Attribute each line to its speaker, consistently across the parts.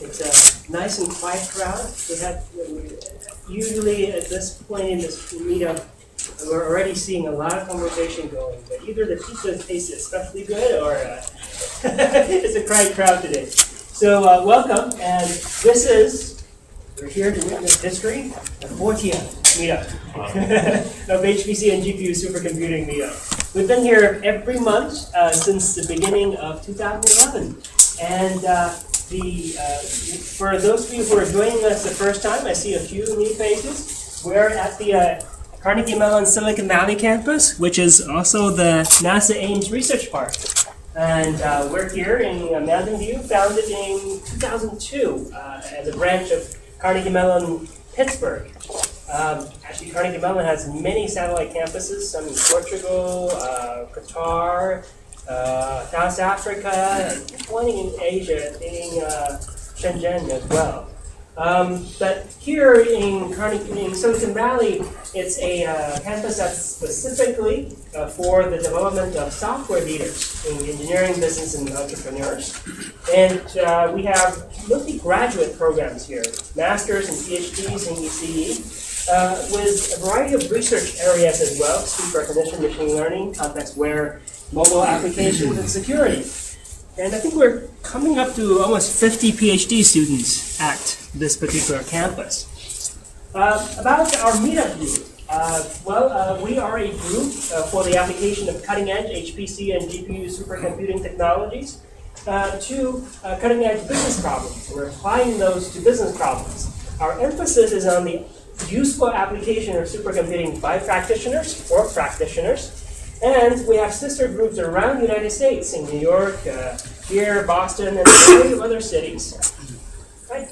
Speaker 1: It's a nice and quiet crowd. Usually at this point in this meetup, we're already seeing a lot of conversation going, but either the pizza tastes especially good or it's a quiet crowd today. So welcome, and we're here to witness history, the 40th meetup of HPC&GPU Supercomputing meetup. We've been here every month since the beginning of 2011, and for those of you who are joining us the first time, I see a few new faces. We're at the Carnegie Mellon Silicon Valley campus, which is also the NASA Ames Research Park. And we're here in Mountain View, founded in 2002 as a branch of Carnegie Mellon Pittsburgh. Actually, Carnegie Mellon has many satellite campuses, some in Portugal, Qatar, South Africa, and one in Asia, in Shenzhen as well. But here in Silicon Valley, it's a campus that's specifically for the development of software leaders in engineering, business, and entrepreneurs. And we have mostly graduate programs here, masters and PhDs in ECE, with a variety of research areas as well: speech recognition, machine learning, context-aware mobile applications, and security. And I think we're coming up to almost 50 PhD students at this particular campus. About our meetup group. We are a group for the application of cutting-edge HPC and GPU supercomputing technologies to cutting-edge business problems. We're applying those to business problems. Our emphasis is on the useful application of supercomputing by practitioners or practitioners. And we have sister groups around the United States, in New York, here, Boston, and a variety of other cities. Right.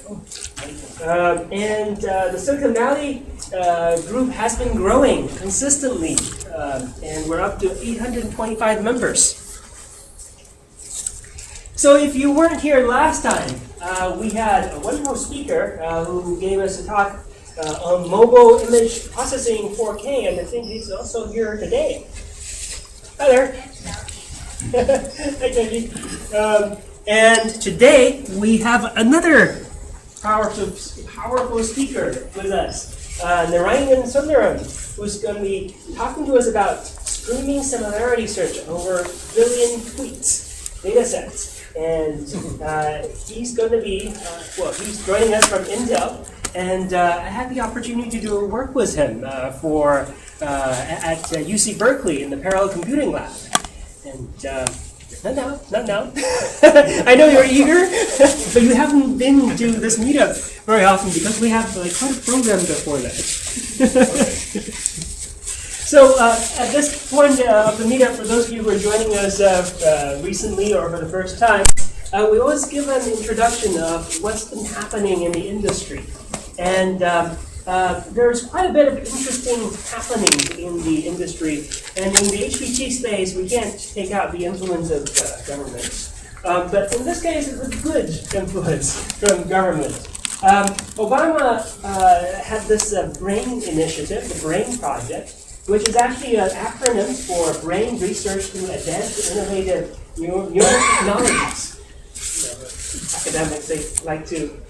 Speaker 1: The Silicon Valley group has been growing consistently, and we're up to 825 members. So if you weren't here last time, we had a wonderful speaker who gave us a talk on mobile image processing 4K, and I think he's also here today. Hi there. Hi, Kenji. And today we have another powerful speaker with us, Narayanan Sundaram, who's going to be talking to us about streaming similarity search over 1 billion tweets, data sets. And he's going to be, he's joining us from Intel. And I had the opportunity to do work with him at UC Berkeley in the Parallel Computing Lab. And not now. I know you're eager, but you haven't been to this meetup very often because we have quite a program before that. So at this point of the meetup, for those of you who are joining us recently or for the first time, we always give an introduction of what's been happening in the industry. And there's quite a bit of interesting happening in the industry. And in the HPC space, we can't take out the influence of government. But in this case, it's a good influence from government. Obama had this BRAIN initiative, the BRAIN project, which is actually an acronym for Brain Research through Advanced Innovative Neural Technologies. Academics, they like to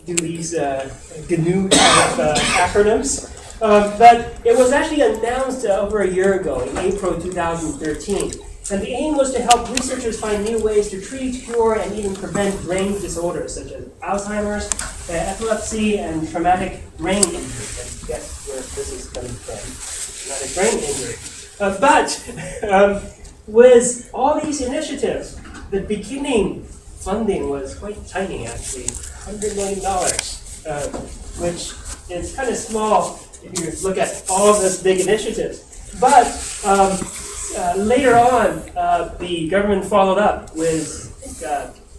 Speaker 1: do these GNU kind of acronyms. But it was actually announced over a year ago, in April 2013. And the aim was to help researchers find new ways to treat, cure, and even prevent brain disorders such as Alzheimer's, epilepsy, and traumatic brain injury. And guess where this is coming from? Traumatic brain injury. But with all these initiatives, the beginning funding was quite tiny, actually. $100 million, which is kind of small if you look at all of those big initiatives. But later on, the government followed up with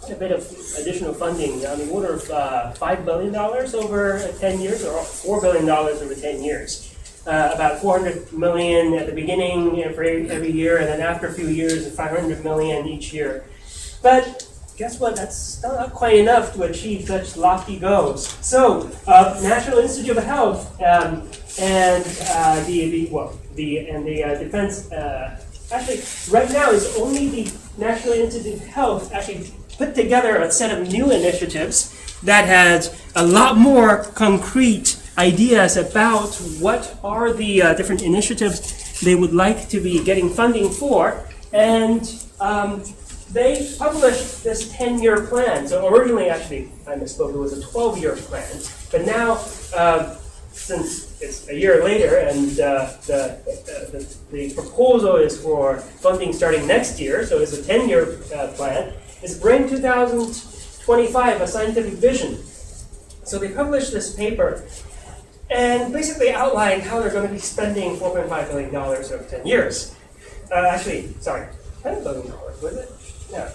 Speaker 1: quite a bit of additional funding on the order of $5 billion over 10 years, or $4 billion over 10 years. About $400 million at the beginning every year, and then after a few years, $500 million each year. But guess what? That's still not quite enough to achieve such lofty goals. So, National Institute of Health and the defense. Actually, right now, it's only the National Institute of Health actually put together a set of new initiatives that had a lot more concrete ideas about what are the different initiatives they would like to be getting funding for. And they published this 10-year plan. So originally, actually, I misspoke, it was a 12-year plan. But now, since it's a year later and the proposal is for funding starting next year, so it's a 10-year plan, is Brain 2025, a scientific vision. So they published this paper and basically outlined how they're going to be spending $4.5 billion over 10 years. Actually, sorry, $10 billion, was it? Yeah.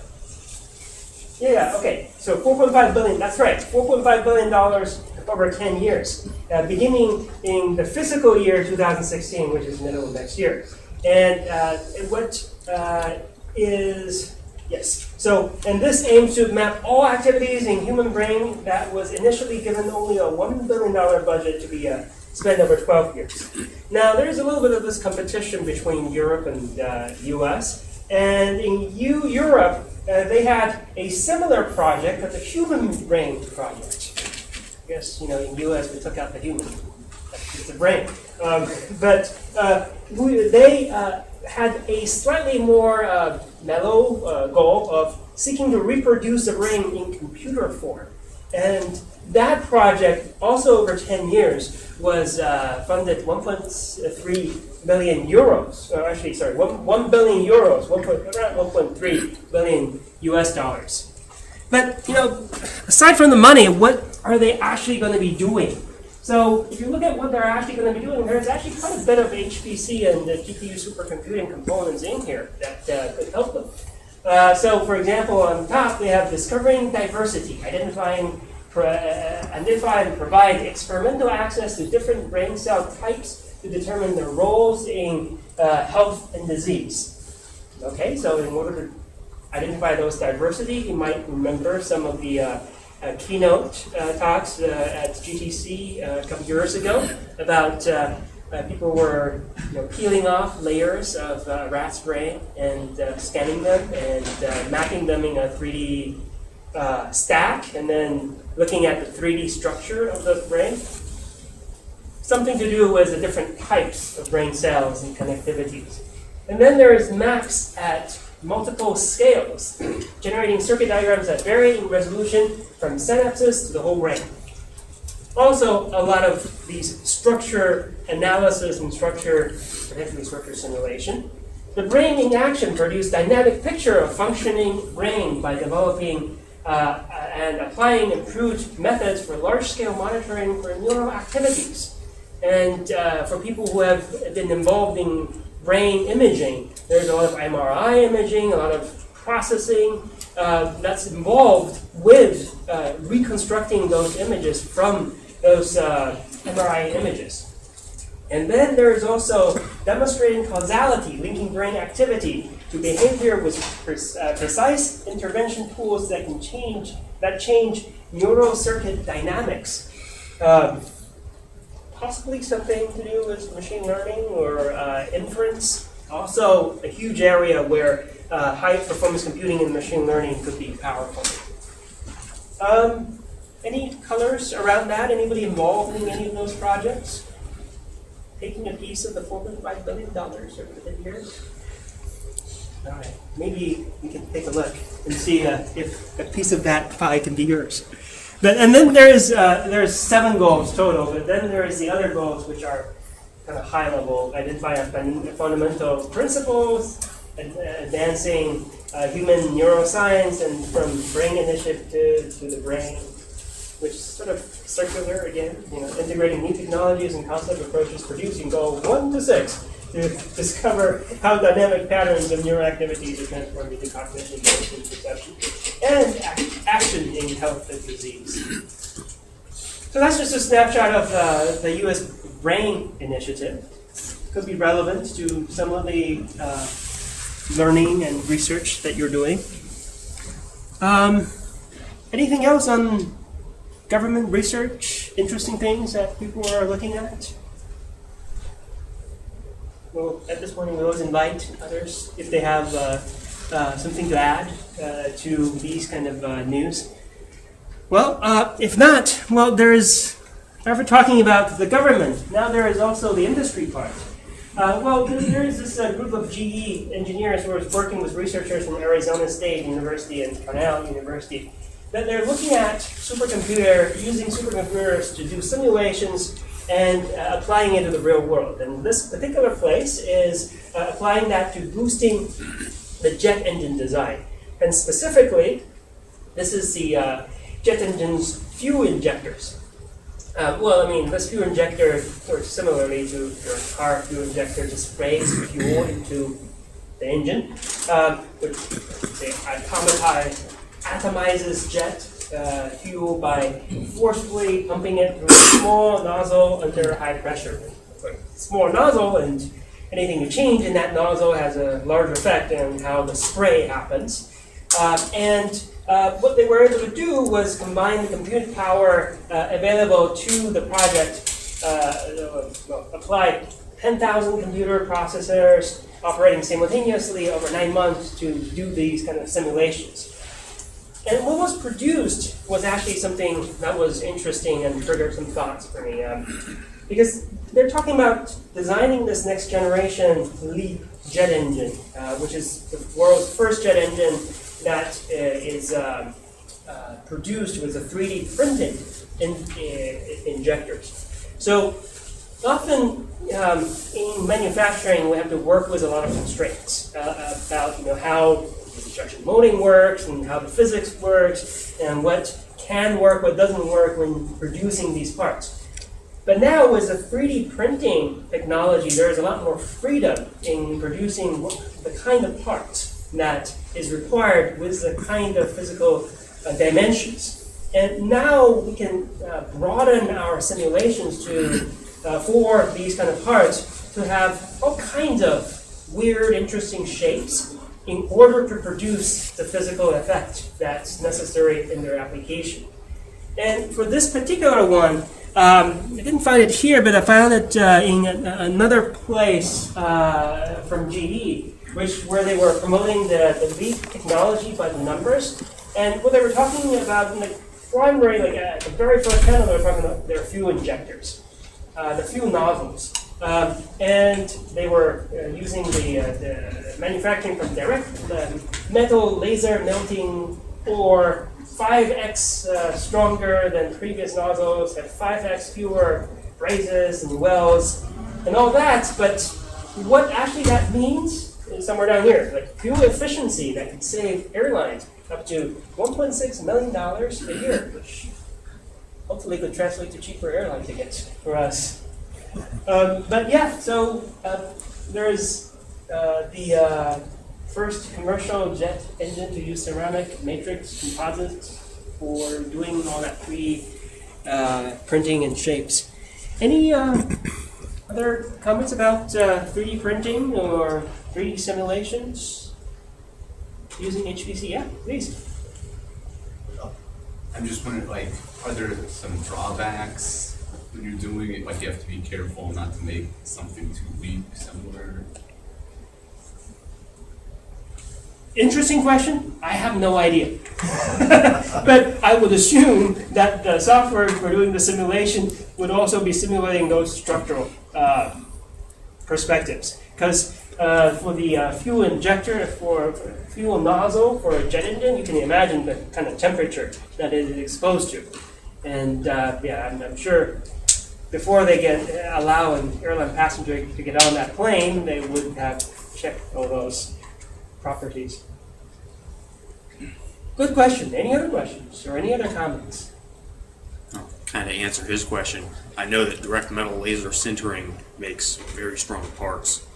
Speaker 1: Yeah, okay. So $4.5 billion, that's right, $4.5 billion over 10 years, beginning in the fiscal year 2016, which is middle of next year. And and this aims to map all activities in human brain that was initially given only a $1 billion budget to be spent over 12 years. Now, there's a little bit of this competition between Europe and US. And in Europe, they had a similar project called the Human Brain Project. I guess, in US, we took out the human. It's the brain. They had a slightly more mellow goal of seeking to reproduce the brain in computer form. And that project, also over 10 years, was funded 1.3 billion euros. Actually, sorry, 1 billion euros, around 1.3 billion US dollars. But, aside from the money, what are they actually going to be doing? So if you look at what they're actually going to be doing, there's actually quite a bit of HPC and GPU supercomputing components in here that could help them. So for example, on top, they have discovering diversity, identify and provide experimental access to different brain cell types to determine their roles in health and disease. Okay, so in order to identify those diversity, you might remember some of the keynote talks at GTC a couple years ago about people were peeling off layers of rat's brain and scanning them and mapping them in a 3D stack and then looking at the 3D structure of the brain. Something to do with the different types of brain cells and connectivities. And then there is maps at multiple scales, generating circuit diagrams at varying resolution from synapses to the whole brain. Also, a lot of these structure analysis and particularly structure simulation. The brain in action produced dynamic picture of functioning brain by developing and applying improved methods for large-scale monitoring for neural activities. And for people who have been involved in brain imaging, there's a lot of MRI imaging, a lot of processing that's involved with reconstructing those images from those MRI images. And then there is also demonstrating causality, linking brain activity to behavior with precise intervention tools that change neural circuit dynamics. Possibly something to do with machine learning or inference. Also, a huge area where high-performance computing and machine learning could be powerful. Any colors around that? Anybody involved in any of those projects? Taking a piece of the $4.5 billion over the 10 years? All right, maybe we can take a look and see if a piece of that pie can be yours. And then there's 7 goals total, but then there is the other goals which are kind of high level, identify fundamental principles, advancing human neuroscience, and from brain initiative to the brain, which is sort of circular again, integrating new technologies and concept approaches, producing goal 1 to 6 to discover how dynamic patterns of neural activities are transformed into cognition, motion, perception, and action in health and disease. So that's just a snapshot of the U.S. Brain Initiative. Could be relevant to some of the learning and research that you're doing. Anything else on government research? Interesting things that people are looking at? Well, at this point, we always invite others if they have something to add to these kind of news? Well, if not, well, after talking about the government, now there is also the industry part. Well, there is this group of GE engineers who are working with researchers from Arizona State University and Cornell University. That they're looking at using supercomputers to do simulations and applying it to the real world. And this particular place is applying that to boosting the jet engine design. And specifically, this is the jet engine's fuel injectors. Well, I mean, this fuel injector, or similarly to your car fuel injector, just sprays fuel into the engine, which atomizes jet fuel by forcefully pumping it through a small nozzle under high pressure. Small nozzle, and anything you change in that nozzle has a large effect on how the spray happens. What they were able to do was combine the compute power available to the project, apply 10,000 computer processors operating simultaneously over 9 months to do these kind of simulations. And what was produced was actually something that was interesting and triggered some thoughts for me. Because they're talking about designing this next generation LEAP jet engine, which is the world's first jet engine that is produced with a 3D printed injectors. So often in manufacturing, we have to work with a lot of constraints about how the injection molding works and how the physics works and what can work, what doesn't work when producing these parts. But now with the 3D printing technology, there is a lot more freedom in producing the kind of parts that is required with the kind of physical dimensions. And now we can broaden our simulations for these kind of parts to have all kinds of weird, interesting shapes in order to produce the physical effect that's necessary in their application. And for this particular one, I didn't find it here, but I found it in another place from GE, where they were promoting the LEAP technology by the numbers. And what they were talking about in the primary, the very first panel, they were talking about their fuel injectors, the fuel nozzles. And they were using the manufacturing from direct metal laser melting, or 5x stronger than previous nozzles, have 5x fewer brazes and wells, and all that. But what actually that means is somewhere down here, like fuel efficiency that could save airlines up to $1.6 million a year, which hopefully could translate to cheaper airline tickets for us. But yeah, so there's the first commercial jet engine to use ceramic matrix composites for doing all that 3D printing and shapes. Any other comments about 3D printing or 3D simulations using HPC? Yeah, please.
Speaker 2: I'm just wondering, are there some drawbacks when you're doing it? You have to be careful not to make something too weak, similar.
Speaker 1: Interesting question. I have no idea. But I would assume that the software for doing the simulation would also be simulating those structural perspectives. Because for the fuel injector, for fuel nozzle, for a jet engine, you can imagine the kind of temperature that it is exposed to. And I'm sure before they allow an airline passenger to get on that plane, they would have checked all those properties. Good question. Any other questions or any other comments?
Speaker 3: I'll kind of answer his question. I know that direct metal laser sintering makes very strong parts.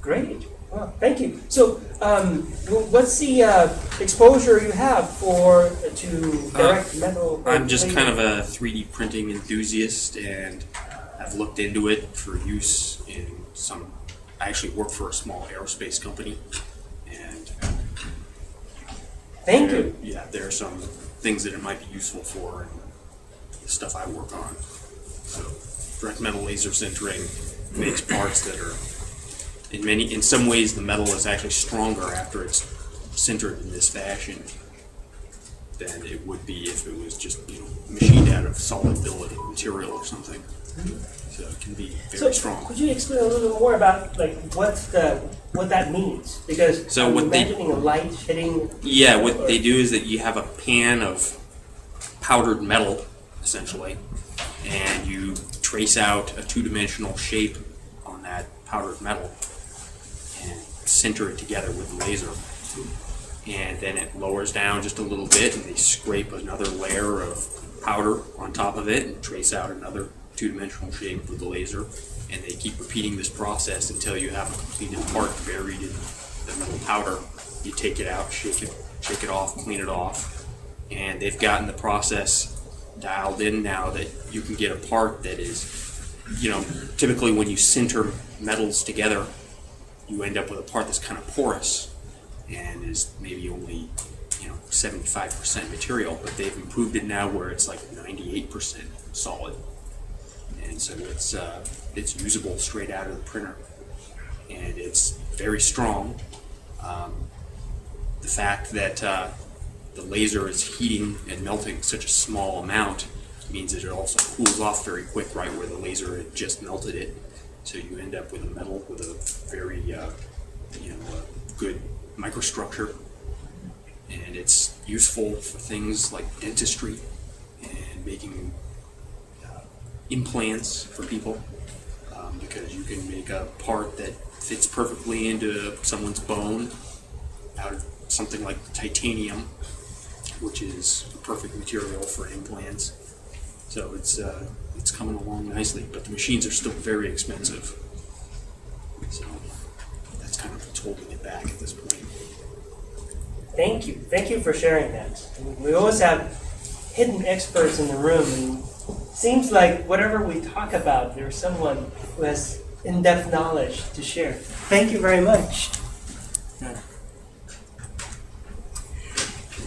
Speaker 1: Great. Well, thank you. So, what's the exposure you have to direct metal?
Speaker 3: I'm just kind of a 3D printing enthusiast, and I've looked into it for use in some. I actually work for a small aerospace company, and
Speaker 1: thank you.
Speaker 3: Yeah, there are some things that it might be useful for, and the stuff I work on. So, direct metal laser sintering makes parts that are in some ways, the metal is actually stronger after it's sintered in this fashion than it would be if it was just machined out of solid billet material or something. So it can be very strong.
Speaker 1: Could you explain a little bit more about what that means? Because
Speaker 3: So
Speaker 1: I'm
Speaker 3: what they-
Speaker 1: imagining a light hitting.
Speaker 3: Yeah, what they do is that you have a pan of powdered metal, essentially, and you trace out a two-dimensional shape on that powdered metal and sinter it together with the laser. And then it lowers down just a little bit, and they scrape another layer of powder on top of it and trace out another two-dimensional shape with the laser. And they keep repeating this process until you have a completed part buried in the metal powder. You take it out, shake it off, clean it off, and they've gotten the process dialed in now that you can get a part that is, typically when you sinter metals together, you end up with a part that's kind of porous and is maybe only 75% material, but they've improved it now where it's like 98% solid, and so it's usable straight out of the printer, and it's very strong. The fact that the laser is heating and melting such a small amount means that it also cools off very quick right where the laser had just melted it, so you end up with a metal with a very good microstructure, and it's useful for things like dentistry and making implants for people, because you can make a part that fits perfectly into someone's bone out of something like titanium, which is a perfect material for implants. So it's coming along nicely, but the machines are still very expensive. So that's kind of what's holding it back at this point.
Speaker 1: Thank you for sharing that. We always have hidden experts in the room, and it seems like whatever we talk about, there's someone who has in-depth knowledge to share. Thank you very much.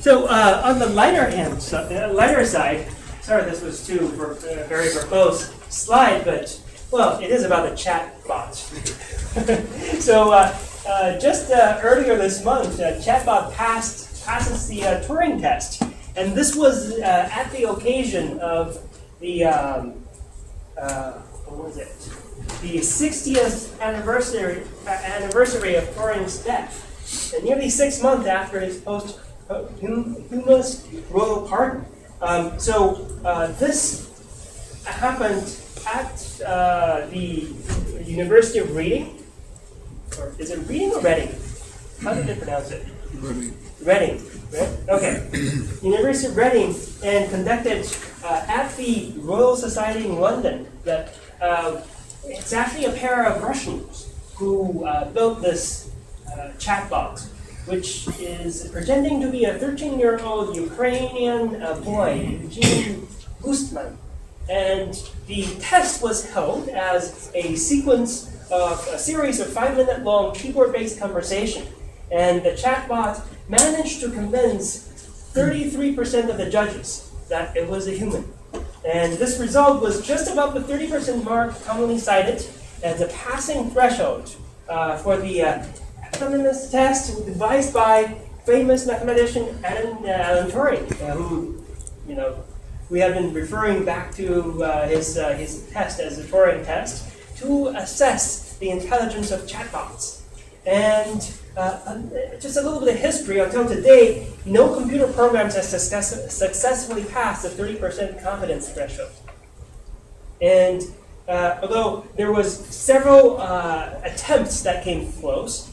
Speaker 1: So on the lighter side, sorry this was too very verbose slide, but well, it is about the chat bot. So just earlier this month, chatbot passes the Turing test, and this was at the occasion of the what was it? The 60th anniversary of Turing's death, and nearly 6 months after his posthumous royal pardon. So this happened at the University of Reading. Or is it Reading or Reading? How did they pronounce it? Reading. Right? Okay. University of Reading, and conducted at the Royal Society in London. That it's actually a pair of Russians who built this chatbot, which is pretending to be a 13-year-old Ukrainian boy, Eugene Gustman. And the test was held as a sequence of a series of 5-minute-long keyboard-based conversation. And the chatbot managed to convince 33% of the judges that it was a human. And this result was just above the 30% mark commonly cited as a passing threshold for the autonomous test devised by famous mathematician Alan Turing, who, we have been referring back to his test as the Turing test to assess the intelligence of chatbots. And just a little bit of history. Until today, no computer programs have successfully passed the 30% confidence threshold. And although there was several attempts that came close,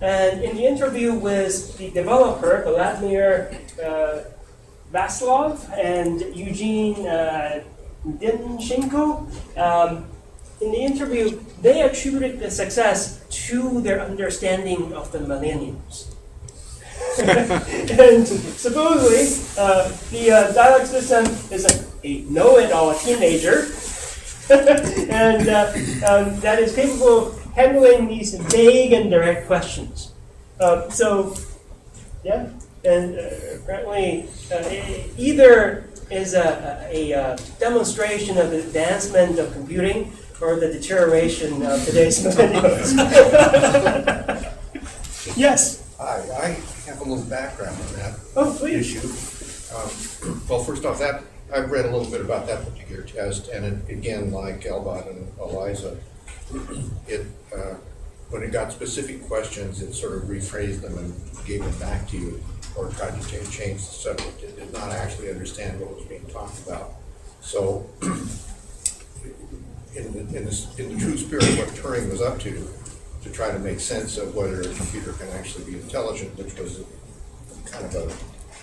Speaker 1: and in the interview with the developer, Vladimir Vasilov and Eugene Dinchenko, in the interview, they attributed the success to their understanding of the millennials. And supposedly, the dialogue system is a know-it-all teenager, and that is capable of handling these vague and direct questions. And apparently, either is a demonstration of the advancement of computing, for the deterioration of today's millennials. Yes.
Speaker 4: Hi, I have a little background on that
Speaker 1: Oh, please.
Speaker 4: issue. Well, first off, that I've read a little bit about that particular test, and it, again, like Elbot and Eliza, it when it got specific questions, it sort of rephrased them and gave them back to you, or tried to change the subject. It did not actually understand what was being talked about. So, in the true spirit of what Turing was up to try to make sense of whether a computer can actually be intelligent, which was kind of a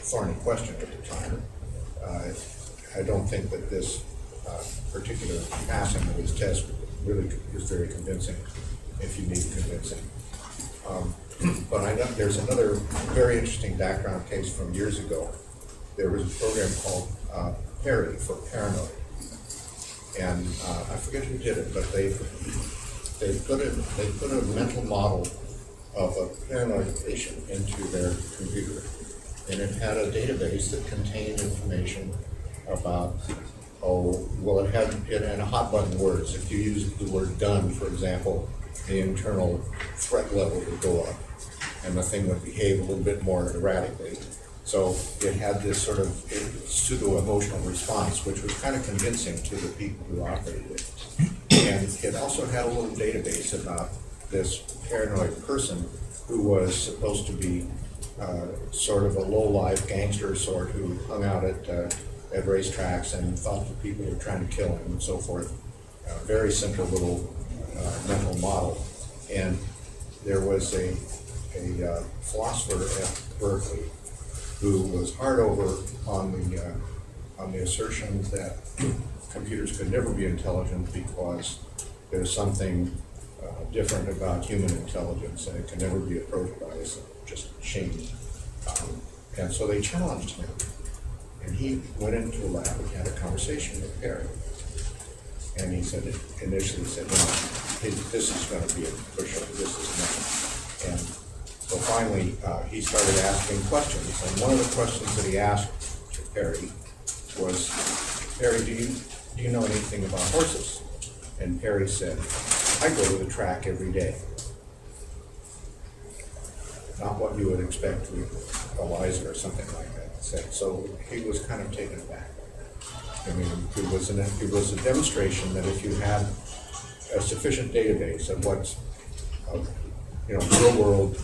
Speaker 4: thorny question at the time. I don't think that this particular passing of his test really is very convincing, if you need convincing. But I know there's another very interesting background case from years ago. There was a program called Perry for Paranoid. And I forget who did it, but they put a mental model of a paranoid patient into their computer, and it had a database that contained information about, it had in hot button words. If you used the word done, for example, the internal threat level would go up, and the thing would behave a little bit more erratically. So it had this sort of pseudo-emotional response, which was kind of convincing to the people who operated it. And it also had a little database about this paranoid person who was supposed to be sort of a low-life gangster sort who hung out at racetracks and thought that people were trying to kill him and so forth. Very simple little mental model. And there was a philosopher at Berkeley who was hard over on the assertion that computers could never be intelligent because there's something different about human intelligence, and it can never be approached by us, just machine. And so they challenged him, and he went into a lab and had a conversation with Perry. And he said, initially said, this is going to be a push-up, this is not. And so finally, he started asking questions, and one of the questions that he asked to Perry was, Perry, do you know anything about horses? And Perry said, I go to the track every day. Not what you would expect with Eliza or something like that said. So he was kind of taken aback. I mean, it was a demonstration that if you had a sufficient database of what's, real world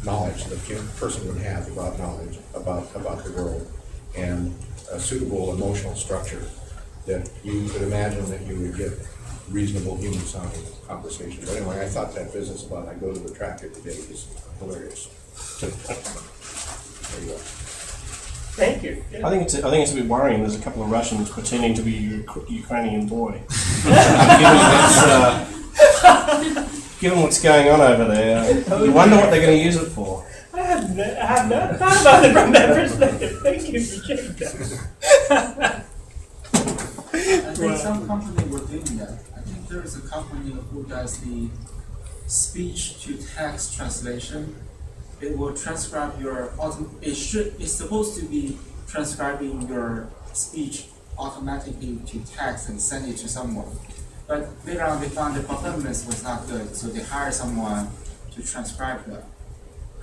Speaker 4: knowledge that a person would have about knowledge about the world, and a suitable emotional structure, that you could imagine that you would get reasonable human sounding conversation. But anyway, I thought that business about I go to the track every day is hilarious. There you go.
Speaker 1: Thank you. Yeah.
Speaker 5: I think it's a bit worrying. There's a couple of Russians pretending to be a Ukrainian boy. Given what's going on over there, you wonder what they're going to use it for.
Speaker 1: I have not thought about it from that perspective. Thank you for sharing that.
Speaker 6: I think some company were doing that. I think there is a company who does the speech-to-text translation. It will transcribe it's supposed to be transcribing your speech automatically to text and send it to someone. But later on they found the performance was not good, so they hired someone to transcribe that,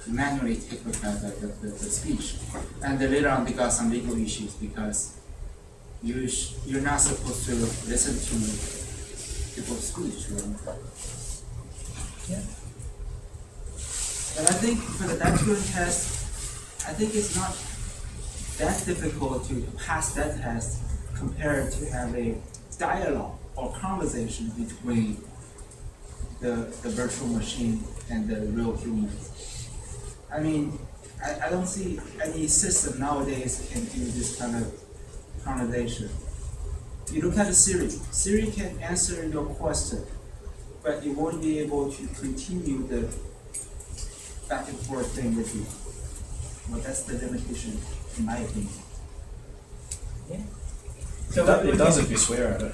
Speaker 6: to manually take a look at the speech. And then later on they got some legal issues because you're not supposed to listen to people's speech. Right?
Speaker 1: Yeah.
Speaker 6: But I think for the Turing test, I think it's not that difficult to pass that test compared to have a dialogue or conversation between the virtual machine and the real human. I mean, I don't see any system nowadays can do this kind of conversation. You look at Siri. Siri can answer your question, but it won't be able to continue the back and forth thing with you. Well, that's the limitation, in my opinion.
Speaker 1: Yeah.
Speaker 5: So it does if you swear at it.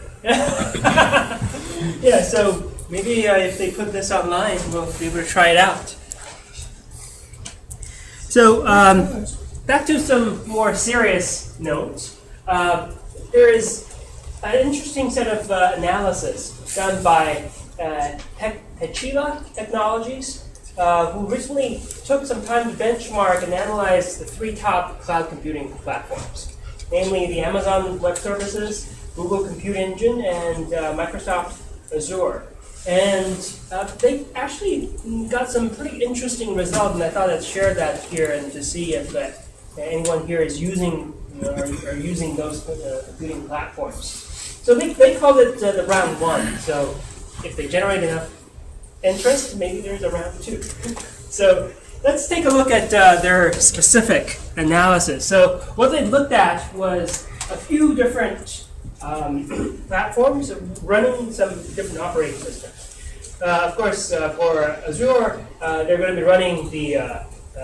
Speaker 1: Yeah, so maybe if they put this online, we'll be able to try it out. So back to some more serious notes. There is an interesting set of analysis done by Techila Technologies, who recently took some time to benchmark and analyze the 3 top cloud computing platforms, namely the Amazon Web Services, Google Compute Engine, and Microsoft Azure. And they actually got some pretty interesting results, and I thought I'd share that here and to see if anyone here is using are using those computing platforms. So they call it the round 1. So if they generate enough interest, maybe there's a round 2. So let's take a look at their specific analysis. So what they looked at was a few different platforms running some different operating systems. Of course, for Azure, they're going to be running the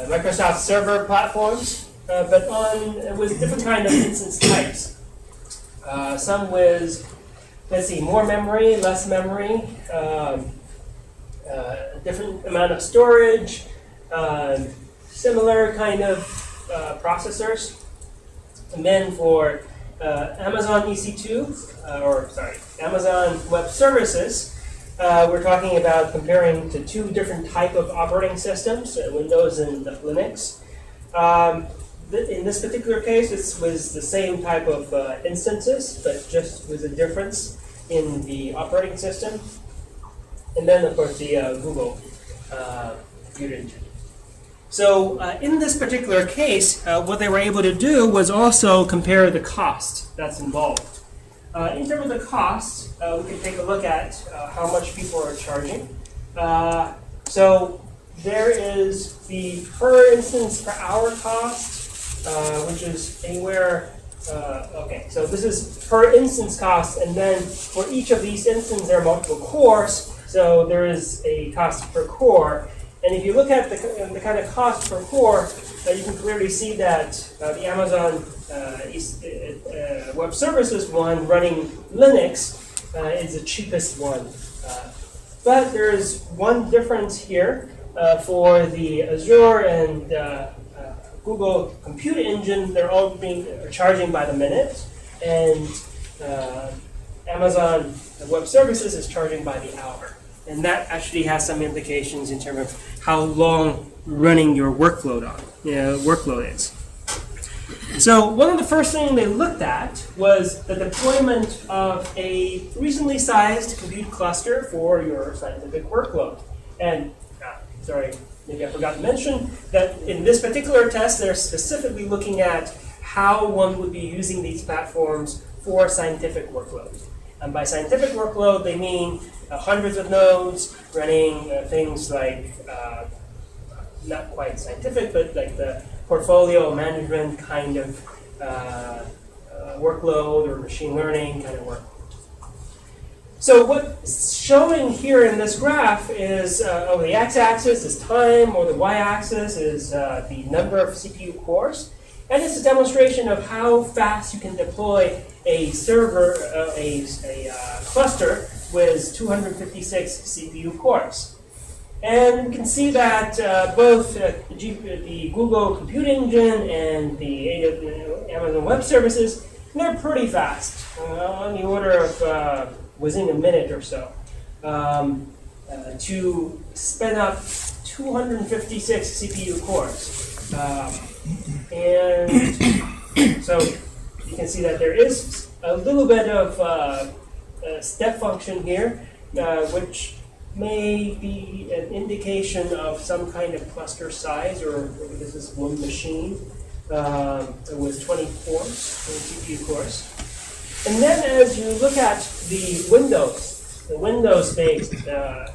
Speaker 1: Microsoft Server platforms, but with different kind of instance types. Some with, let's see, more memory, less memory, different amount of storage, similar kind of processors. And then for Amazon EC2, Amazon Web Services, we're talking about comparing to 2 different type of operating systems, Windows and Linux. In this particular case, it was the same type of instances, but just with a difference in the operating system. And then, of course, the Google Compute Engine. So in this particular case, what they were able to do was also compare the cost that's involved. In terms of the cost, we can take a look at how much people are charging. So there is the per instance per hour cost, which is anywhere, okay, so this is per instance cost, and then for each of these instances there are multiple cores, so there is a cost per core. And if you look at the kind of cost per core, you can clearly see that the Amazon Web Services one running Linux is the cheapest one. But there is one difference here for the Azure and Google Compute Engine. They're all charging by the minute, and Amazon Web Services is charging by the hour. And that actually has some implications in terms of how long running your workload is. So one of the first things they looked at was the deployment of a reasonably sized compute cluster for your scientific workload. And sorry, maybe I forgot to mention that in this particular test, they're specifically looking at how one would be using these platforms for scientific workloads. And by scientific workload, they mean hundreds of nodes running things like, not quite scientific, but like the portfolio management kind of workload or machine learning kind of workload. So what's showing here in this graph is, over the x-axis is time, or the y-axis is the number of CPU cores. And it's a demonstration of how fast you can deploy a server, a cluster with 256 CPU cores. And you can see that both the Google Compute Engine and the Amazon Web Services, they're pretty fast, on the order of within a minute or so, to spin up 256 CPU cores. And so you can see that there is a little bit of a step function here, which may be an indication of some kind of cluster size, or maybe this is one machine with 20 CPU cores. And then as you look at the Windows-based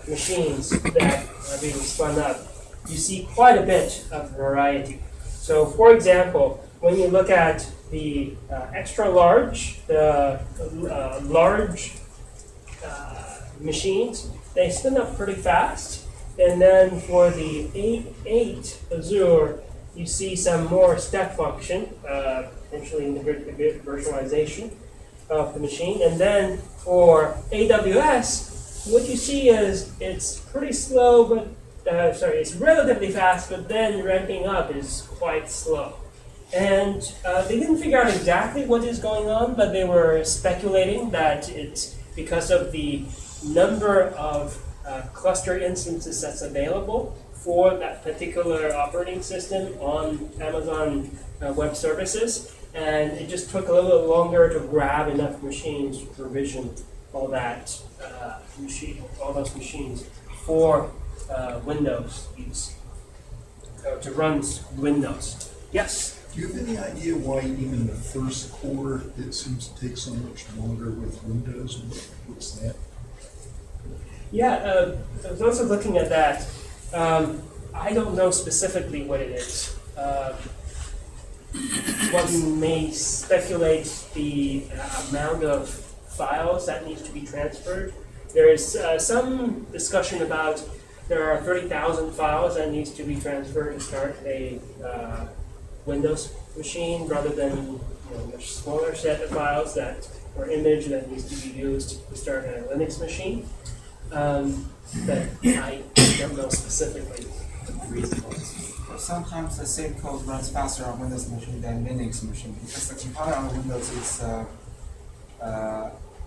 Speaker 1: machines that are being spun up, you see quite a bit of variety. So for example, when you look at the extra large, the large machines, they spin up pretty fast. And then for the 8 Azure, you see some more step function, potentially in the virtualization of the machine. And then for AWS, what you see is it's pretty slow, but it's relatively fast, but then ramping up is quite slow. And they didn't figure out exactly what is going on, but they were speculating that it's because of the number of cluster instances that's available for that particular operating system on Amazon Web Services. And it just took a little bit longer to grab enough machines to provision all that all those machines for Windows use, to run Windows. Yes?
Speaker 7: Do you have any idea why even the first core, it seems to take so much longer with Windows? What's that?
Speaker 1: Yeah, I was also looking at that. I don't know specifically what it is. One may speculate the amount of files that needs to be transferred. There is some discussion about there are 30,000 files that needs to be transferred to start a Windows machine, rather than a much smaller set of files that or image that needs to be used to start a Linux machine. But I don't know specifically what the reason was.
Speaker 6: Sometimes the same code runs faster on Windows machine than Linux machine because the compiler on Windows is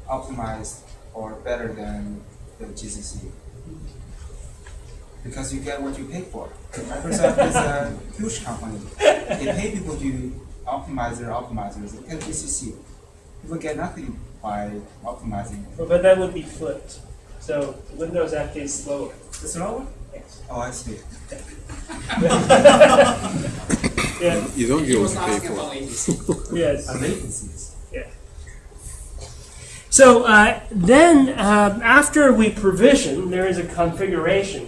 Speaker 6: optimized or better than the GCC. Because you get what you pay for. Microsoft is a huge company. They pay people to optimize their optimizers. They get GCC. People get nothing by optimizing it.
Speaker 1: Well, but that would be flipped. So Windows actually is slower.
Speaker 6: The slower?
Speaker 1: Yes.
Speaker 6: Oh, I see.
Speaker 1: Yeah.
Speaker 8: You don't get what you pay for.
Speaker 1: Yes.
Speaker 6: Latencies.
Speaker 1: Yeah. So then, after we provision, there is a configuration.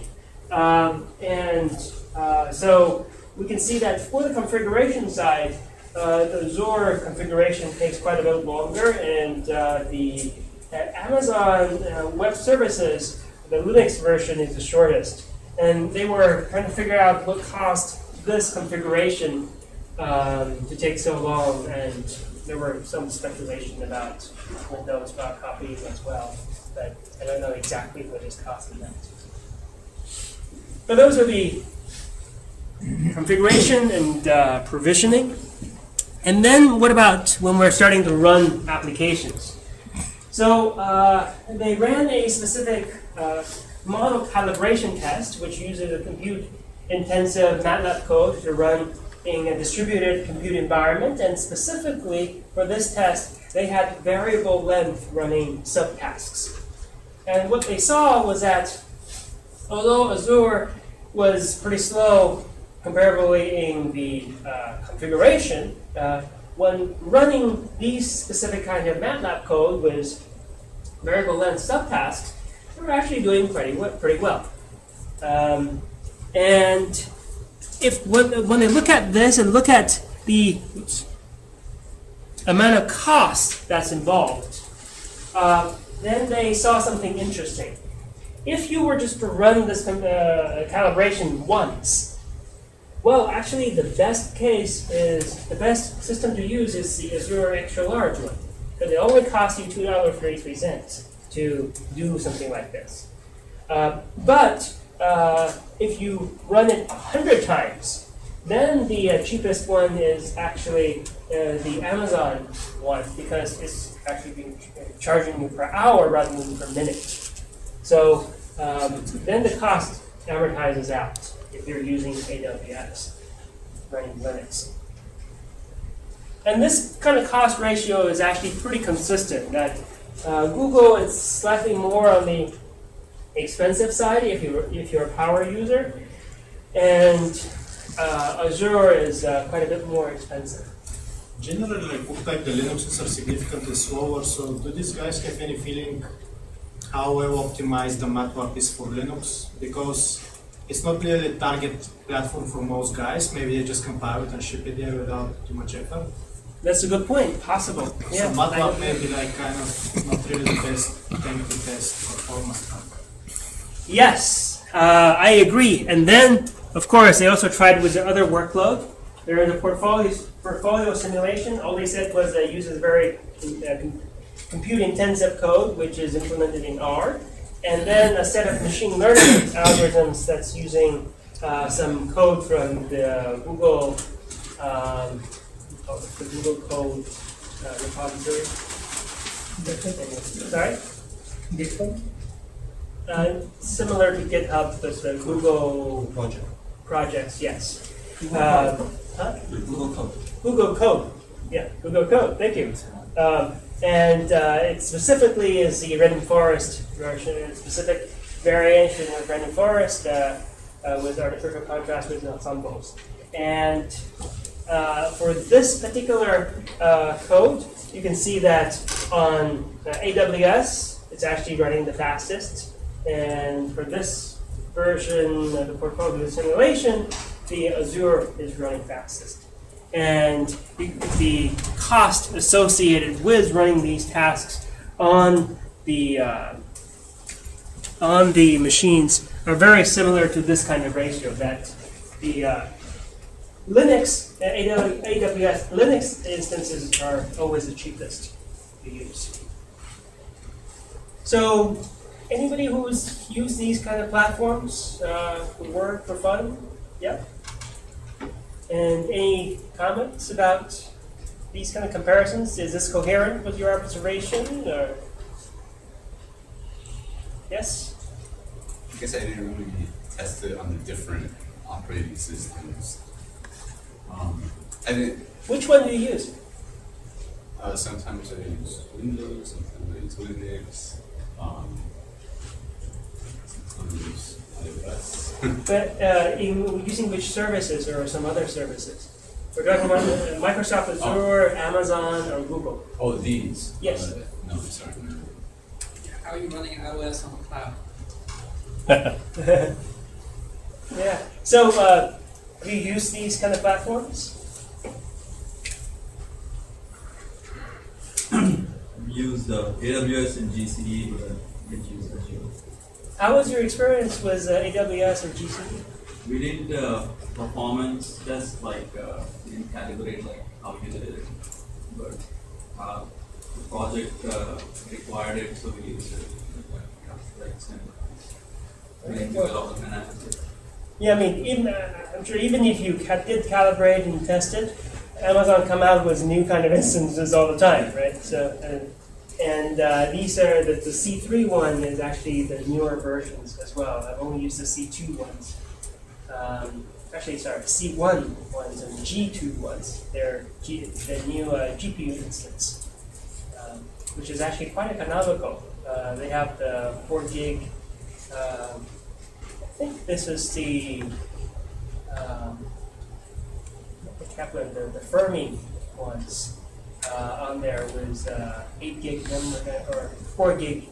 Speaker 1: So we can see that for the configuration side, the Azure configuration takes quite a bit longer, and the Amazon Web Services, the Linux version, is the shortest. And they were trying to figure out what caused this configuration to take so long, and there were some speculation about Windows file copies as well, but I don't know exactly what is causing that. But those are the configuration and provisioning. And then what about when we're starting to run applications? So they ran a specific model calibration test, which uses a compute-intensive MATLAB code to run in a distributed compute environment. And specifically for this test, they had variable length running subtasks. And what they saw was that although Azure was pretty slow comparably in the configuration, when running these specific kind of MATLAB code with variable length subtasks, they were actually doing pretty well. And when they look at this and look at the amount of cost that's involved, then they saw something interesting. If you were just to run this calibration once, well, actually the best system to use is the Azure extra large one, because it only costs you $2.33 to do something like this. But if you run it 100 times, then the cheapest one is actually the Amazon one, because it's actually charging you per hour rather than per minute. So then the cost amortizes out if you're using AWS running Linux. And this kind of cost ratio is actually pretty consistent. That Google is slightly more on the expensive side if you're a power user, and Azure is quite a bit more expensive.
Speaker 9: Generally, book type the Linuxes are significantly slower. So, do these guys have any feeling how well optimized the MATLAB is for Linux? Because it's not really a target platform for most guys. Maybe they just compile it and ship it there without too much effort.
Speaker 1: That's a good point. Possible.
Speaker 9: So MATLAB may be like kind of not really the best thing to test performance.
Speaker 1: Yes, I agree. And then, of course, they also tried with the other workload. There is a portfolio simulation. All they said was it uses very compute-intensive code, which is implemented in R, and then a set of machine learning algorithms that's using some code from the Google the Google Code repository. Sorry?
Speaker 7: GitHub?
Speaker 1: Similar to GitHub, but the Google projects, yes. Huh?
Speaker 6: Google Code.
Speaker 1: Google Code. Yeah, Google Code. Thank you. And it specifically is the random forest version, a specific variation of random forest with artificial contrast with ensembles. And for this particular code, you can see that on AWS, it's actually running the fastest. And for this version of the portfolio simulation, the Azure is running fastest. And the cost associated with running these tasks on the machines are very similar to this kind of ratio, that the AWS Linux instances are always the cheapest to use. So anybody who's used these kind of platforms for work, for fun? Yep. And any comments about these kind of comparisons? Is this coherent with your observation? Or? Yes?
Speaker 2: I guess I didn't really test it on the different operating systems. I didn't.
Speaker 1: Which one do you use?
Speaker 2: Sometimes I use Windows, sometimes I use Linux, sometimes I use iOS.
Speaker 1: But using which services or some other services? We're talking about Microsoft Azure, Amazon, or Google.
Speaker 2: Oh, these?
Speaker 1: Yes.
Speaker 2: No, sorry. No.
Speaker 8: How are you running iOS on the cloud?
Speaker 1: Yeah. So, have you used these kind of platforms?
Speaker 10: Use AWS and GCE, but didn't use Azure.
Speaker 1: How was your experience with AWS or GCE?
Speaker 10: We did performance tests, like we didn't calibrate like how we did it, but the project required it, so we used it.
Speaker 1: Yeah, I mean, I'm sure even if you did calibrate and test it, Amazon come out with new kind of instances all the time, right? So, and these are the C3 one is actually the newer versions as well. I've only used the C2 ones. Actually, sorry, C1 ones and G2 ones. They're the new GPU instance, which is actually quite economical. They have the 4 gig. I think this is the Kaplan, the Fermi ones on there was 8 gig memory or 4 gig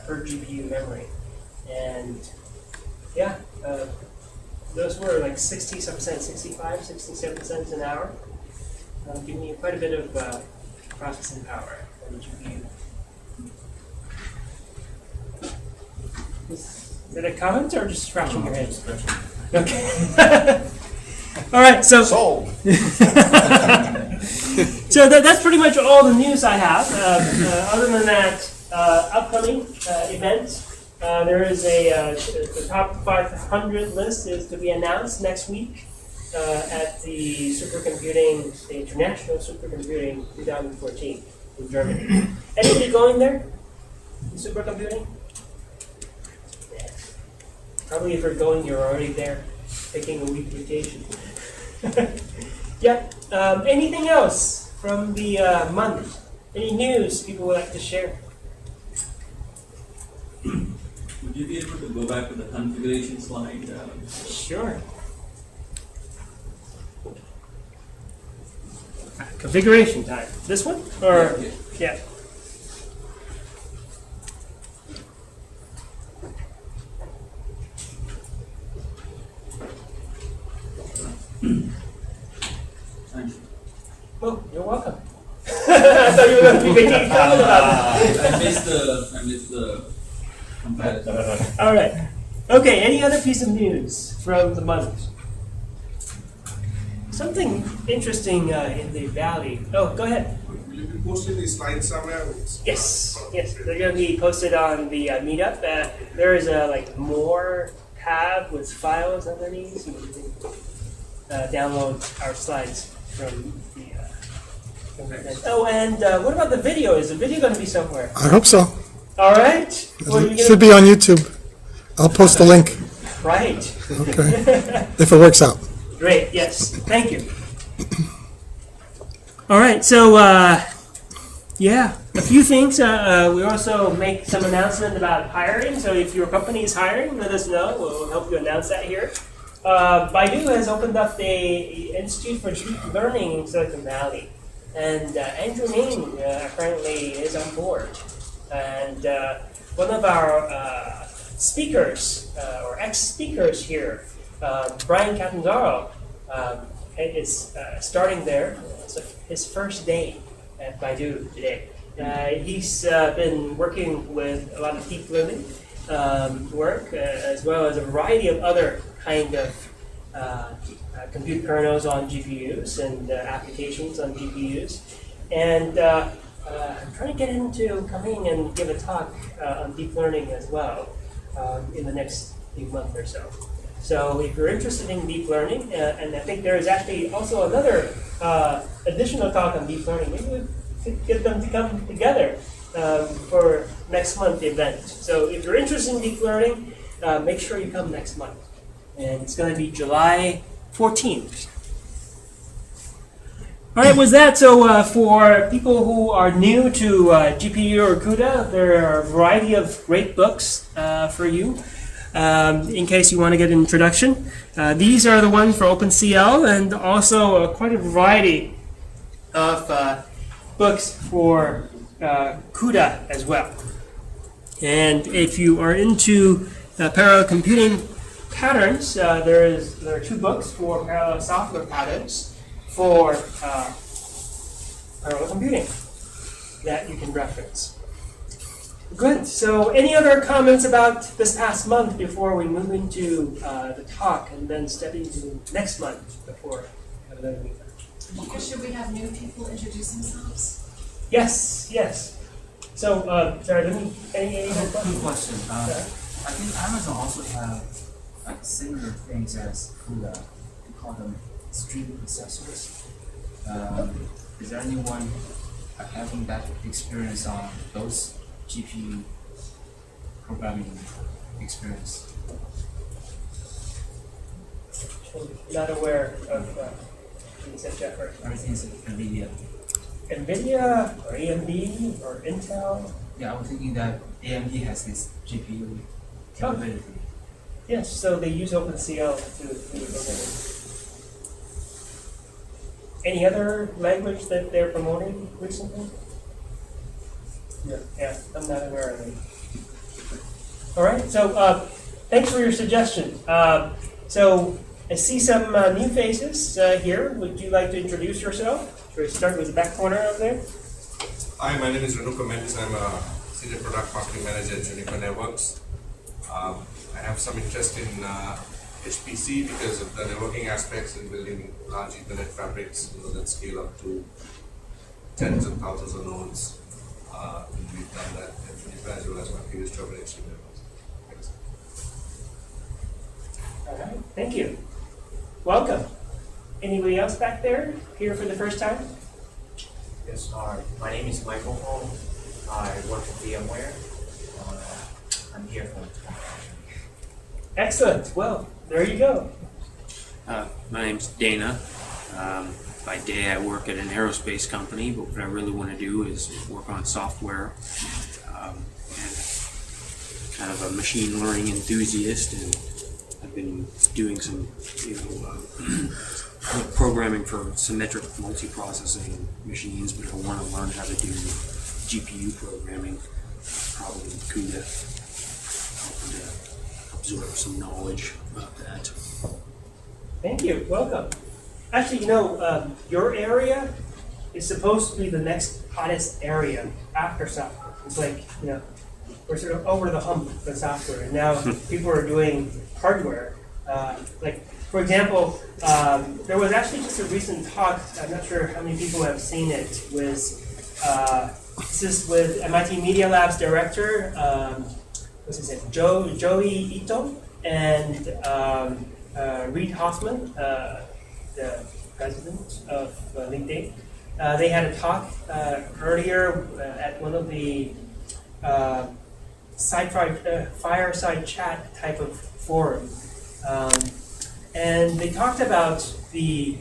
Speaker 1: per GPU memory, and yeah, those were like 60-some cents, 65, 67 cents an hour, giving you quite a bit of processing power on the GPU. Is it a comment or just scratching your head? Okay. All right. So.
Speaker 4: Sold.
Speaker 1: So that's pretty much all the news I have. Other than that, upcoming events. There is the top 500 list is to be announced next week at the Supercomputing, the International Supercomputing 2014 in Germany. Anybody going there? Supercomputing? Yeah. Probably if you're going, you're already there, taking a week vacation. Yeah. Anything else from the month? Any news people would like to share?
Speaker 10: Would you be able to go back to the configuration slide?
Speaker 1: Sure. Configuration time. This one? Or yeah.
Speaker 10: Thank you.
Speaker 1: Well, you're welcome. I thought you were going to be making a comment about it.
Speaker 10: I missed the comparison.
Speaker 1: All right. Okay, any other piece of news from the month? Something interesting in the valley. Oh, go ahead.
Speaker 11: Will you be posting these slides somewhere?
Speaker 1: Yes, yes, they're going to be posted on the meetup. There is a more tab with files underneath, so you can download our slides from the Oh, and what about the video? Is the video going to be somewhere?
Speaker 12: I hope so.
Speaker 1: All right. Well,
Speaker 12: It should be on YouTube. I'll post the link.
Speaker 1: Right.
Speaker 12: Okay. If it works out.
Speaker 1: Great. Yes. Thank you. All right. So, yeah, a few things. We also make some announcement about hiring. So if your company is hiring, let us know. We'll help you announce that here. Baidu has opened up the Institute for Deep Learning in Silicon Valley. And Andrew Ning apparently is on board. And one of our speakers, or ex-speakers here, Brian Catanzaro, is starting there. It's his first day at Baidu today. He's been working with a lot of deep learning work, as well as a variety of other kind of compute kernels on GPUs and applications on GPUs. And I'm trying to get him to come in and give a talk on deep learning as well in the next few months or so. So if you're interested in deep learning, and I think there is actually also another additional talk on deep learning, maybe we could get them to come together for next month's event. So if you're interested in deep learning, make sure you come next month. And it's going to be July 14th. All right, with that, so for people who are new to GPU or CUDA, there are a variety of great books for you in case you want to get an introduction. These are the ones for OpenCL, and also quite a variety of books for CUDA as well. And if you are into parallel computing patterns, there are two books for parallel software patterns for parallel computing that you can reference. Good. So any other comments about this past month before we move into the talk and then step into next month before we have another meeting?
Speaker 13: Should we have new people introduce themselves?
Speaker 1: Yes, yes. So, sorry, let me, any
Speaker 6: Quick question. I think Amazon also have like similar things as CUDA. We call them stream processors. Is there anyone having that experience on those GPU programming experience?
Speaker 1: Not aware of you said Jeffrey.
Speaker 6: Everything is NVIDIA.
Speaker 1: NVIDIA or AMD or Intel?
Speaker 6: Yeah, I'm thinking that AMD has this GPU capability.
Speaker 1: Yes, so they use OpenCL to do it. Any other language that they're promoting recently? Yeah, I'm not aware of it. All right, so thanks for your suggestion. So I see some new faces here. Would you like to introduce yourself? Should we start with the back corner over there?
Speaker 11: Hi, my name is Renuka Mendes. I'm a Senior Product Marketing Manager at Juniper Networks. I have some interest in HPC because of the networking aspects and building large Ethernet fabrics that scale up to tens of thousands of nodes. We've done that at Juniper as well as my previous job at HPC Networks. Thanks.
Speaker 1: All right, thank you. Welcome. Anybody else back there here for the first time?
Speaker 14: Yes, my name is Michael Hong. I work at VMware. I'm here for
Speaker 1: Excellent. Well, there you go.
Speaker 3: My name's Dana. By day I work at an aerospace company, but what I really want to do is work on software. And kind of a machine learning enthusiast, and I've been doing some programming for symmetric multiprocessing machines, but I want to learn how to do GPU programming, probably with CUDA, hoping to absorb some knowledge about that.
Speaker 1: Thank you. Welcome. Actually, your area is supposed to be the next hottest area after software. It's like, we're sort of over the hump for software, and now people are doing hardware. For example, there was actually just a recent talk, I'm not sure how many people have seen it, this is with MIT Media Lab's director, what's his name, Joey Ito, and Reid Hoffman, the president of LinkedIn. They had a talk earlier at one of the fireside chat type of forum. And they talked about the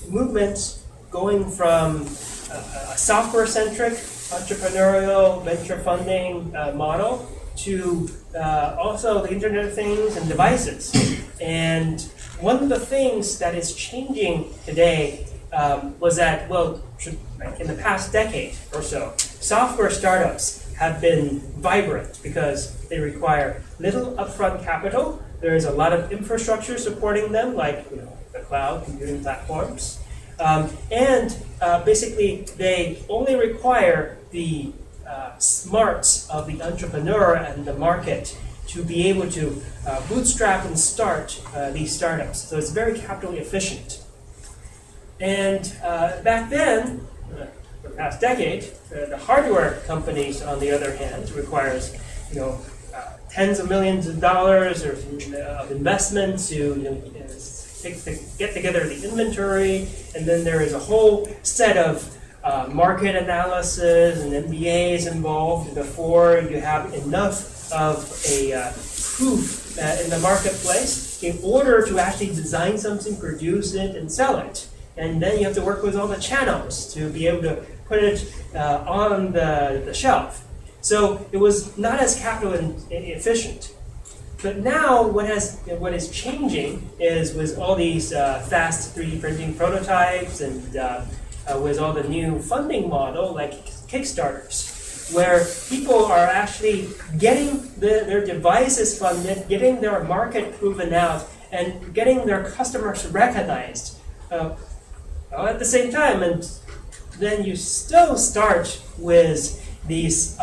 Speaker 1: movement going from a software-centric, entrepreneurial, venture funding model to also the Internet of Things and devices. And one of the things that is changing today was that, well, in the past decade or so, software startups have been vibrant because they require little upfront capital. There is a lot of infrastructure supporting them, like the cloud computing platforms. And basically, they only require the smarts of the entrepreneur and the market to be able to bootstrap and start these startups. So it's very capital efficient. And back then, the past decade, the hardware companies, on the other hand, requires tens of millions of dollars of investment to get together the inventory, and then there is a whole set of market analysis and MBAs involved before you have enough of a proof in the marketplace in order to actually design something, produce it, and sell it. And then you have to work with all the channels to be able to put it on the shelf. So it was not as capital efficient. But now what is changing is with all these fast 3D printing prototypes and with all the new funding model like Kickstarters, where people are actually getting their devices funded, getting their market proven out, and getting their customers recognized all at the same time. And then you still start with these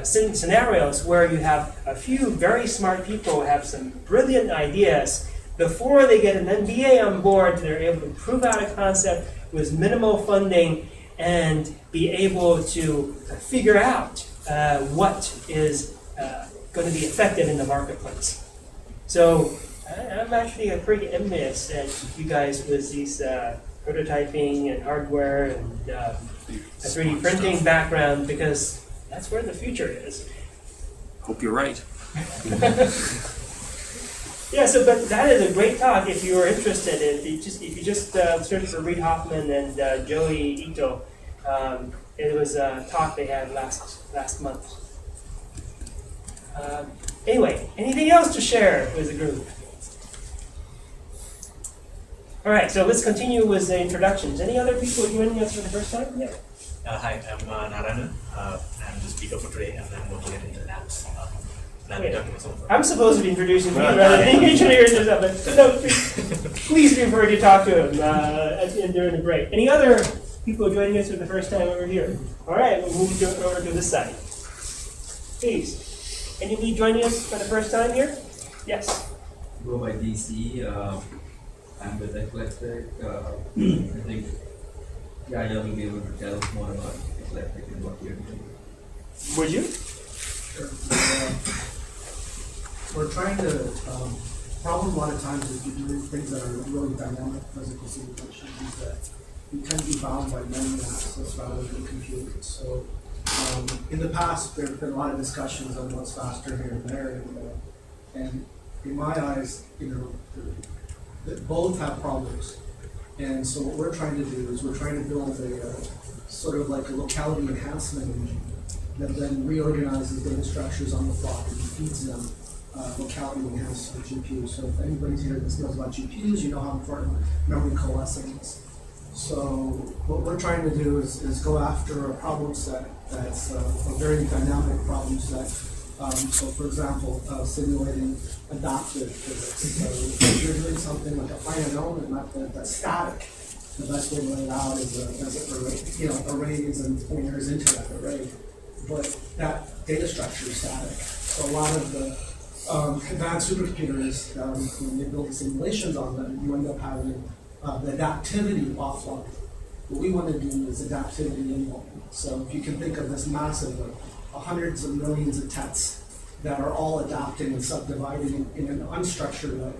Speaker 1: scenarios where you have a few very smart people have some brilliant ideas. Before they get an MBA on board, they're able to prove out a concept with minimal funding and be able to figure out what is going to be effective in the marketplace. So I'm actually pretty envious at you guys with these prototyping and hardware and a 3D printing background, because that's where the future is.
Speaker 3: Hope you're right.
Speaker 1: Yeah, so but that is a great talk if you are interested. If you just search for Reid Hoffman and Joey Ito, it was a talk they had last month. Anyway, anything else to share with the group? All right, so let's continue with the introductions. Any other people joining us for the first time? Yeah.
Speaker 15: Hi, I'm Narayanan. I'm the speaker for today, and I'm working at Intel Labs.
Speaker 1: I'm supposed to be introducing you rather than engineers or something. No, please feel free to talk to him during the break. Any other people joining us for the first time over here? All right, we'll move over to this side. Please. Anybody joining us for the first time here? Yes.
Speaker 10: Go by DC. I'm with Eclectic. I think Yaya will be able to tell us more about Eclectic and what we're doing.
Speaker 1: Would you?
Speaker 16: Sure. We're trying to, problem a lot of times is you do things that are really dynamic physical simulations is that you tend to be bound by memory access rather than computers. So in the past, there have been a lot of discussions on what's faster here and there, and in my eyes, both have problems. And so what we're trying to do is we're trying to build a sort of like a locality enhancement engine that then reorganizes data structures on the fly and feeds them locality enhanced GPUs. So if anybody's here that knows about GPUs, you know how important memory coalescing is. So what we're trying to do is go after a problem set that's a very dynamic problem set. So for example, simulating adaptive physics. So if you're doing something like a finite element method that's static, the best way to lay it out is arrays and pointers into that array. But that data structure is static. So a lot of the advanced supercomputers, when they build simulations on them, you end up having the adaptivity offline. What we want to do is adaptivity inline. So if you can think of this massive hundreds of millions of tets that are all adapting and subdividing in an unstructured way,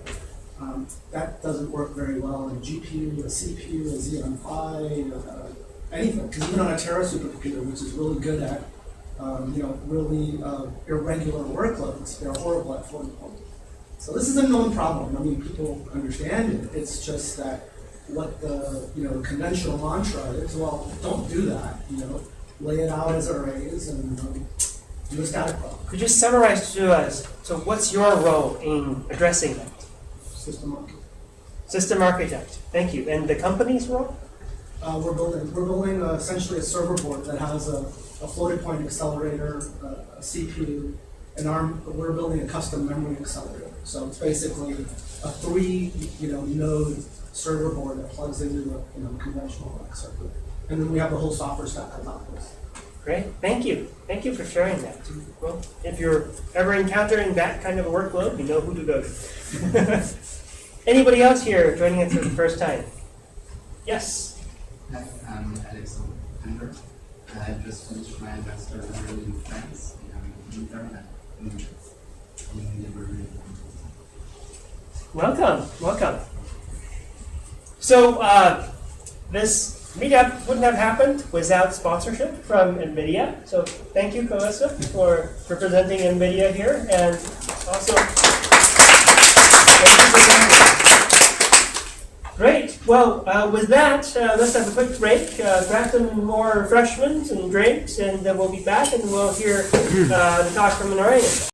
Speaker 16: that doesn't work very well in a GPU, a CPU, a Xeon Phi, anything. Because even on a Terra supercomputer, which is really good at really irregular workloads, they're horrible at floating point. So this is a known problem. I mean, people understand it. It's just that what the conventional mantra is, well, don't do that. Lay it out as arrays and do a static problem.
Speaker 1: Could you summarize to us, so what's your role in addressing that?
Speaker 16: System architect.
Speaker 1: System architect, thank you. And the company's role?
Speaker 16: We're building essentially a server board that has a floating point accelerator, a CPU, and we're building a custom memory accelerator. So it's basically a 3 node server board that plugs into a conventional rack circuit. And then we have the whole software stack on top of this.
Speaker 1: Great, thank you. Thank you for sharing that. Well, if you're ever encountering that kind of a workload, you know who to go to. Anybody else here joining us for the first time? Yes?
Speaker 17: Hi, I'm Alex Hunter. I just finished my master's degree in France in Narayanan in library.
Speaker 1: Welcome, welcome. So this meetup wouldn't have happened without sponsorship from NVIDIA. So thank you, Calissa, for presenting NVIDIA here, and also thank you for joining us. Great. Well, with that, let's have a quick break, grab some more refreshments and drinks, and then we'll be back and we'll hear the talk from Narayanan.